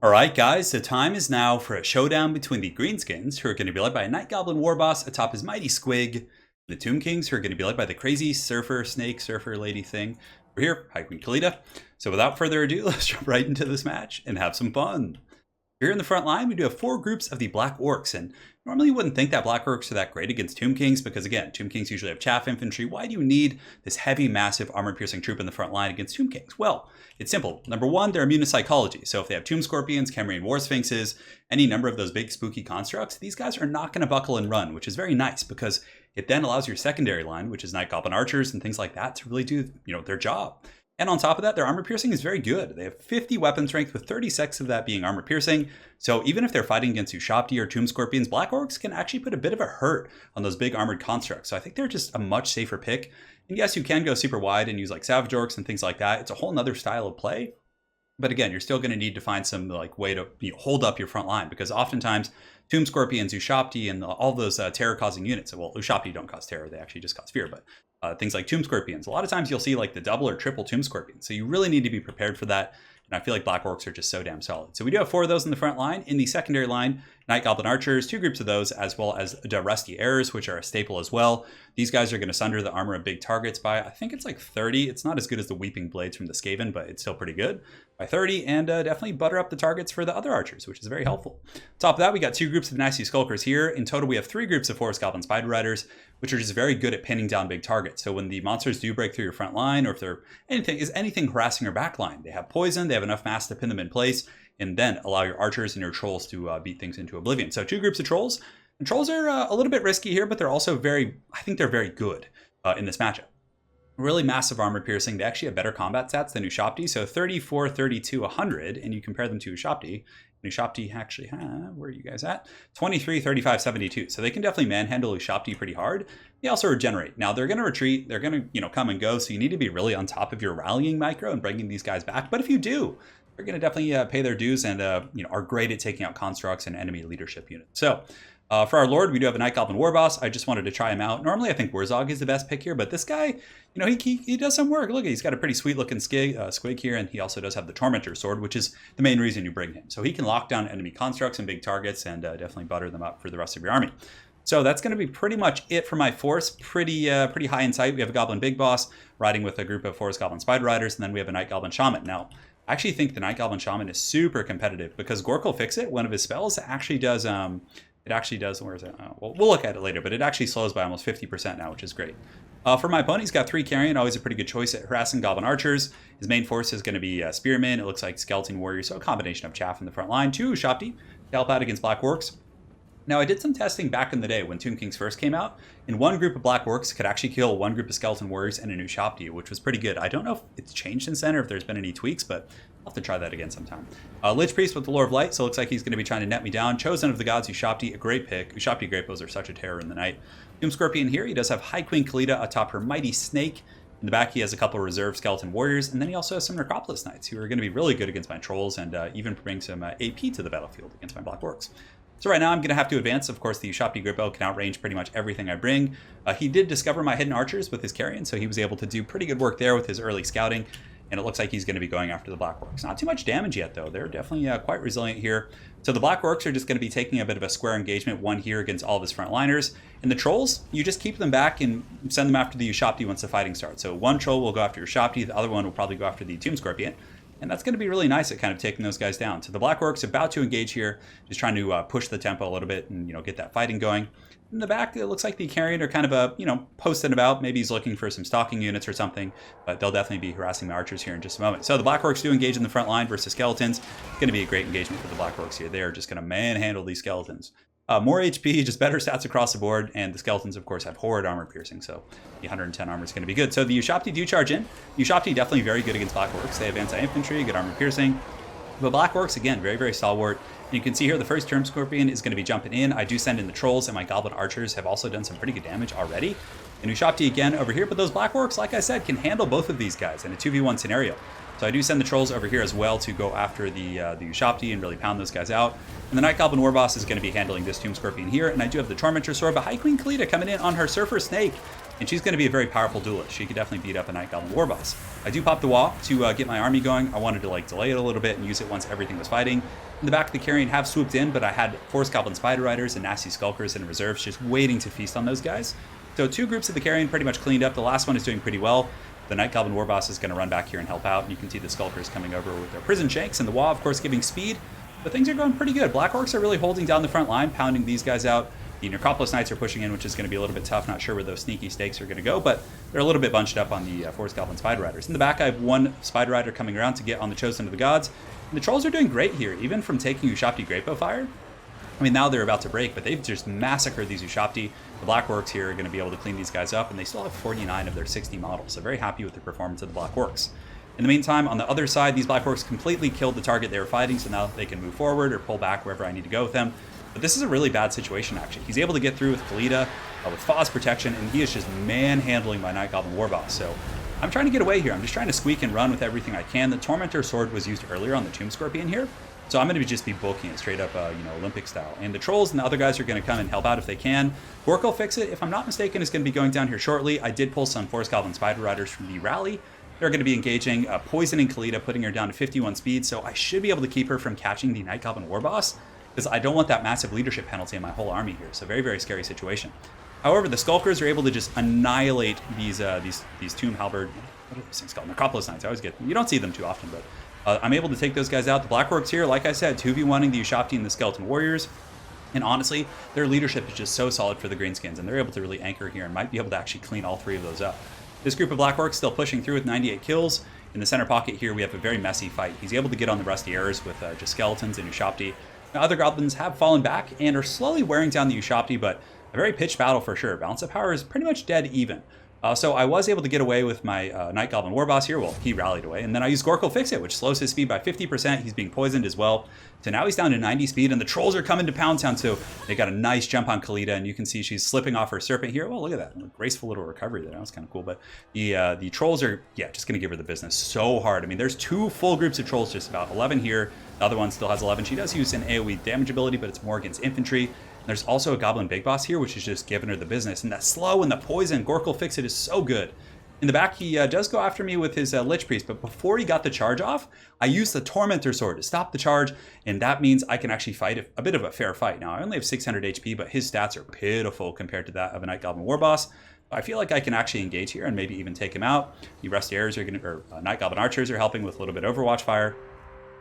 Alright guys, the time is now for a showdown between the Greenskins, who are going to be led by a Night Goblin Warboss atop his mighty Squig, the Tomb Kings, who are going to be led by the crazy surfer lady thing. We're here, High Queen Kalita. So without further ado, let's jump right into this match and have some fun. Here in the front line, we do have 4 groups of the Black Orcs, and normally you wouldn't think that Black Orcs are that great against Tomb Kings, because again, Tomb Kings usually have chaff infantry. Why do you need this heavy, massive, armor-piercing troop in the front line against Tomb Kings? Well, it's simple. Number one, they're immune to psychology. So if they have Tomb Scorpions, Cambrian War Sphinxes, any number of those big spooky constructs, these guys are not going to buckle and run, which is very nice, because it then allows your secondary line, which is Night Goblin Archers and things like that, to really do their job. And on top of that, their armor piercing is very good. They have 50 weapon strength, with 36 of that being armor piercing. So even if they're fighting against Ushapti or Tomb Scorpions, Black Orcs can actually put a bit of a hurt on those big armored constructs. So I think they're just a much safer pick. And yes, you can go super wide and use like Savage Orcs and things like that. It's a whole nother style of play. But again, you're still going to need to find some way to hold up your front line, because oftentimes Tomb Scorpions, Ushapti, and all those terror-causing units. Well, Ushapti don't cause terror; they actually just cause fear. But things like Tomb Scorpions, a lot of times you'll see like the double or triple Tomb Scorpions. So you really need to be prepared for that. And I feel like Black Orcs are just so damn solid. So we do have 4 of those in the front line. In the secondary line, Night Goblin Archers, 2 groups of those, as well as the Rusty Arrows, which are a staple as well. These guys are going to sunder the armor of big targets by, I think it's like 30. It's not as good as the Weeping Blades from the Skaven, but it's still pretty good. By 30, and definitely butter up the targets for the other archers, which is very helpful. Top of that, we got 2 groups of Nasty Skulkers here. In total, we have 3 groups of Forest Goblin Spider Riders, which are just very good at pinning down big targets. So when the monsters do break through your front line, or if they're anything harassing your back line, they have poison, they have enough mass to pin them in place, and then allow your archers and your trolls to beat things into oblivion. So 2 groups of trolls. And trolls are a little bit risky here, but they're also I think they're very good in this matchup. Really massive armor piercing. They actually have better combat stats than Ushapti. So 34, 32, 100, and you compare them to Ushapti. And Ushapti actually, where are you guys at? 23, 35, 72. So they can definitely manhandle Ushapti pretty hard. They also regenerate. Now they're going to retreat. They're going to come and go. So you need to be really on top of your rallying micro and bringing these guys back. But if you do, they're going to definitely pay their dues and are great at taking out constructs and enemy leadership units. So for our Lord, we do have a Night Goblin Warboss. I just wanted to try him out. Normally, I think WAAAGH is the best pick here, but this guy, he does some work. Look, he's got a pretty sweet looking squig here, and he also does have the Tormentor Sword, which is the main reason you bring him. So he can lock down enemy constructs and big targets and definitely butter them up for the rest of your army. So that's going to be pretty much it for my force. Pretty high in sight. We have a Goblin Big Boss riding with a group of Forest Goblin Spider Riders, and then we have a Night Goblin Shaman. Now, I actually think the Night Goblin Shaman is super competitive, because Gork'll Fix It, one of his spells, actually does... where is it? Well, we'll look at it later, but it actually slows by almost 50% now, which is great. For my opponent, he's got 3 Carrion, always a pretty good choice at harassing Goblin Archers. His main force is going to be Spearmen. It looks like Skeleton Warriors, so a combination of chaff in the front line. 2 Ushapti to help out against Black Orcs. Now, I did some testing back in the day when Tomb Kings first came out, and one group of Black Orcs could actually kill 1 group of Skeleton Warriors and an Ushapti, which was pretty good. I don't know if it's changed since then or if there's been any tweaks, but I'll have to try that again sometime. Lich Priest with the Lore of Light, so it looks like he's going to be trying to net me down. Chosen of the Gods, Ushapti, a great pick. Ushapti Great Bows are such a terror in the night. Tomb Scorpion here, he does have High Queen Kalita atop her mighty Snake. In the back, he has a couple of reserve Skeleton Warriors, and then he also has some Necropolis Knights, who are going to be really good against my Trolls and even bring some AP to the battlefield against my Black Orcs. So right now I'm going to have to advance. Of course, the Ushapti Great Bow can outrange pretty much everything I bring. He did discover my hidden archers with his Carrion, so he was able to do pretty good work there with his early scouting. And it looks like he's going to be going after the Black Orcs. Not too much damage yet, though. They're definitely quite resilient here. So the Black Orcs are just going to be taking a bit of a square engagement, one here against all of his frontliners. And the Trolls, you just keep them back and send them after the Ushapti once the fighting starts. So one Troll will go after Ushapti, the other one will probably go after the Tomb Scorpion. And that's going to be really nice at kind of taking those guys down. So the Black Orcs about to engage here, just trying to push the tempo a little bit and get that fighting going. In the back, it looks like the Carrion are kind of posting about. Maybe he's looking for some stalking units or something, but they'll definitely be harassing the archers here in just a moment. So the Black Orcs do engage in the front line versus skeletons. It's going to be a great engagement for the Black Orcs here. They are just going to manhandle these skeletons. More HP, just better stats across the board, and the skeletons, of course, have horrid armor piercing, so the 110 armor is going to be good. So the Ushapti do charge in. Ushapti definitely very good against Black Orcs. They have anti-infantry, good armor piercing. But Black Orcs, again, very, very stalwart. And you can see here the first Tomb Scorpion is going to be jumping in. I do send in the Trolls, and my Goblin Archers have also done some pretty good damage already. And Ushapti again over here, but those Black Orcs, like I said, can handle both of these guys in a 2v1 scenario. So I do send the Trolls over here as well to go after the Ushapti and really pound those guys out. And the Night Goblin Warboss is going to be handling this Tomb Scorpion here. And I do have the Tormentor Sword, but High Queen Kalita coming in on her Surfer Snake. and she's going to be a very powerful duelist. She could definitely beat up a Night Goblin Warboss. I do pop the WAAAGH to get my army going. I wanted to like delay it a little bit and use it once everything was fighting. In the back of the carrion have swooped in, but I had Forest Goblin Spider Riders and Nasty Skulkers in reserves just waiting to feast on those guys. So 2 groups of the carrion pretty much cleaned up. The last one is doing pretty well. The Night Goblin Warboss is going to run back here and help out. And you can see the Skulkers coming over with their Prison Shanks, and the WAAAGH, of course, giving speed. But things are going pretty good. Black Orcs are really holding down the front line, pounding these guys out. The Necropolis Knights are pushing in, which is going to be a little bit tough. Not sure where those sneaky stakes are going to go, but they're a little bit bunched up on the Forest Goblin Spider Riders. In the back, I have 1 Spider Rider coming around to get on the Chosen of the Gods. And the Trolls are doing great here, even from taking Ushabti Greatbow Fire. I mean, now they're about to break, but they've just massacred these Ushabti. The Black Orcs here are going to be able to clean these guys up, and they still have 49 of their 60 models, so very happy with the performance of the Black Orcs. In the meantime, on the other side, these Black Orcs completely killed the target they were fighting, so now they can move forward or pull back wherever I need to go with them. But this is a really bad situation, actually. He's able to get through with Khalida, with Foz protection, and he is just manhandling my Night Goblin Warboss. So I'm trying to get away here. I'm just trying to squeak and run with everything I can. The Tormentor Sword was used earlier on the Tomb Scorpion here, so I'm going to just be booking it straight up, Olympic style. And the Trolls and the other guys are going to come and help out if they can. Gork will fix it. If I'm not mistaken, is going to be going down here shortly. I did pull some Forest Goblin Spider Riders from the rally. They're going to be engaging, poisoning Khalida, putting her down to 51 speed, so I should be able to keep her from catching the Night Goblin Warboss, because I don't want that massive leadership penalty in my whole army here. So very, very scary situation. However, the Skulkers are able to just annihilate these Tomb Halberd, what are those things called? Necropolis Knights. I always get them. You don't see them too often, but I'm able to take those guys out. The Black Orcs here, like I said, 2v1ing the Ushabti and the Skeleton Warriors. And honestly, their leadership is just so solid for the Greenskins, and they're able to really anchor here and might be able to actually clean all 3 of those up. This group of Black Orcs still pushing through with 98 kills. In the center pocket here, we have a very messy fight. He's able to get on the Rusty Errors with just Skeletons and Ushabti. Now, other goblins have fallen back and are slowly wearing down the Ushabti, but a very pitched battle for sure. Balance of power is pretty much dead even. So I was able to get away with my Night Goblin Warboss here. Well, he rallied away. And then I used Gork'll Fix It, which slows his speed by 50%. He's being poisoned as well. So now he's down to 90 speed, and the Trolls are coming to Pound Town, so they got a nice jump on Khalida, and you can see she's slipping off her Serpent here. Oh, look at that. A graceful little recovery there. That was kind of cool. But the Trolls are, just going to give her the business so hard. I mean, there's 2 full groups of Trolls just about. 11 here. The other one still has 11. She does use an AoE damage ability, but it's more against infantry. There's also a Goblin Big Boss here, which is just giving her the business. And that slow and the poison, Gork'll Fix It, is so good. In the back, he does go after me with his Lich Priest, but before he got the charge off, I used the Tormentor Sword to stop the charge, and that means I can actually fight a bit of a fair fight. Now, I only have 600 HP, but his stats are pitiful compared to that of a Night Goblin Warboss. I feel like I can actually engage here and maybe even take him out. The Rusty Arrows are going to, or Night Goblin Archers are helping with a little bit of Overwatch fire.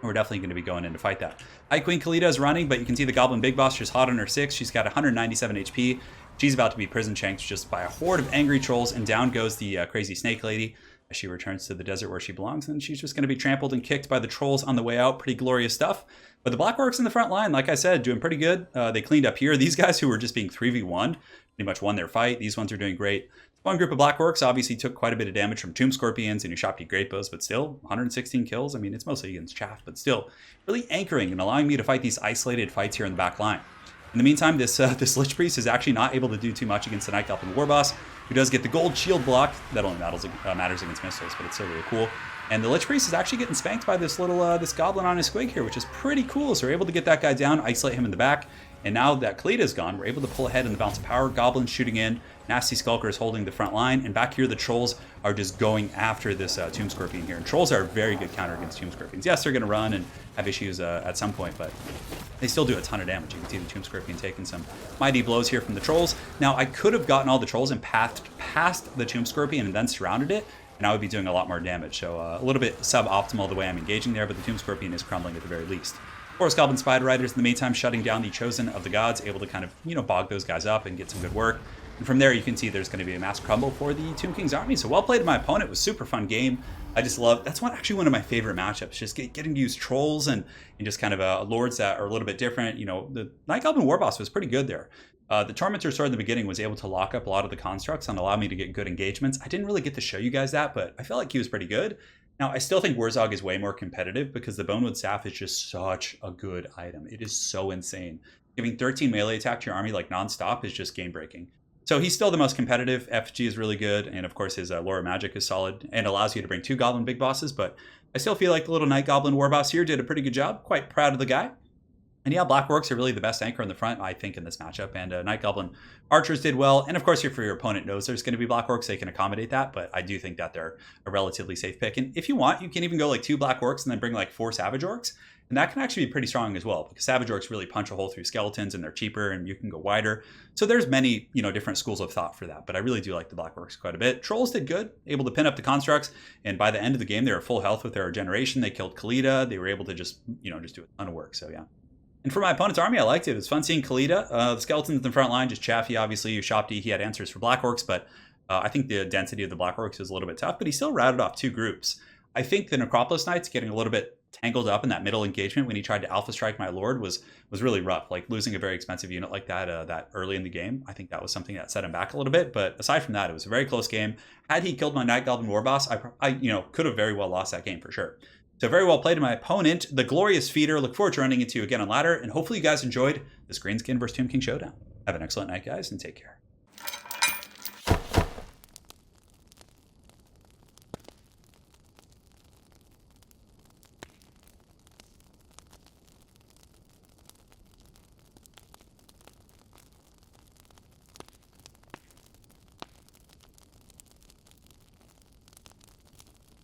We're definitely going to be going in to fight that. High Queen Khalida is running, but you can see the Goblin Big Boss just hot on her 6. She's got 197 HP. She's about to be prison shanked just by a horde of angry trolls, and down goes the crazy snake lady as she returns to the desert where she belongs, and she's just going to be trampled and kicked by the trolls on the way out. Pretty glorious stuff. But the Black Orcs in the front line, like I said, doing pretty good. They cleaned up here. These guys who were just being 3v1 pretty much won their fight. These ones are doing great. One group of Black Orcs obviously took quite a bit of damage from Tomb Scorpions and Ushabti Greatbows, but still, 116 kills. I mean, it's mostly against chaff, but still, really anchoring and allowing me to fight these isolated fights here in the back line. In the meantime, this Lich Priest is actually not able to do too much against the Night Goblin Warboss, who does get the gold shield block. That only matters against missiles, but it's still really cool. And the Lich Priest is actually getting spanked by this little this goblin on his squig here, which is pretty cool. So we're able to get that guy down, isolate him in the back. And now that Khalida is gone, we're able to pull ahead in the Balance of Power. Goblins shooting in, Nasty Skulkers holding the front line, and back here the Trolls are just going after this Tomb Scorpion here. And Trolls are a very good counter against Tomb Scorpions. Yes, they're going to run and have issues at some point, but they still do a ton of damage. You can see the Tomb Scorpion taking some mighty blows here from the Trolls. Now, I could have gotten all the Trolls and passed past the Tomb Scorpion and then surrounded it, and I would be doing a lot more damage. So a little bit suboptimal the way I'm engaging there, but the Tomb Scorpion is crumbling at the very least. Forest Goblin Spider Riders in the meantime shutting down the Chosen of the Gods, able to kind of, bog those guys up and get some good work. And from there, you can see there's going to be a mass crumble for the Tomb King's army. So well played to my opponent. It was a super fun game. I just love, that's actually one of my favorite matchups, just getting to use Trolls and just kind of Lords that are a little bit different. The Night Goblin Warboss was pretty good there. The Tormentor Sword in the beginning was able to lock up a lot of the constructs and allow me to get good engagements. I didn't really get to show you guys that, but I felt like he was pretty good. Now, I still think WAAAGH is way more competitive because the Bonewood Staff is just such a good item. It is so insane. Giving 13 melee attack to your army like nonstop is just game breaking. So he's still the most competitive. FG is really good, and of course his Lore Magic is solid and allows you to bring 2 Goblin Big Bosses, but I still feel like the little Night Goblin Warboss here did a pretty good job. Quite proud of the guy. And yeah, Black Orcs are really the best anchor in the front, I think, in this matchup. And Night Goblin Archers did well. And of course, if your opponent knows there's going to be Black Orcs, they can accommodate that. But I do think that they're a relatively safe pick. And if you want, you can even go like 2 Black Orcs and then bring like 4 Savage Orcs. And that can actually be pretty strong as well, because Savage Orcs really punch a hole through skeletons and they're cheaper and you can go wider. So there's many, different schools of thought for that. But I really do like the Black Orcs quite a bit. Trolls did good, able to pin up the constructs. And by the end of the game, they were full health with their regeneration. They killed Khalida. They were able to just do a ton of work. So yeah. And for my opponent's army, I liked it. It was fun seeing Khalida. The skeletons in the front line, just Chaffee, obviously. Ushopti, he had answers for Black Orcs, but I think the density of the Black Orcs was a little bit tough, but he still routed off 2 groups. I think the Necropolis Knights getting a little bit tangled up in that middle engagement when he tried to Alpha Strike my Lord was really rough. Like losing a very expensive unit like that that early in the game, I think that was something that set him back a little bit. But aside from that, it was a very close game. Had he killed my Night Goblin Warboss, I could have very well lost that game for sure. So very well played to my opponent, the Glorious Feeder. Look forward to running into you again on ladder, and hopefully you guys enjoyed this Greenskin versus Tomb King showdown. Have an excellent night, guys, and take care.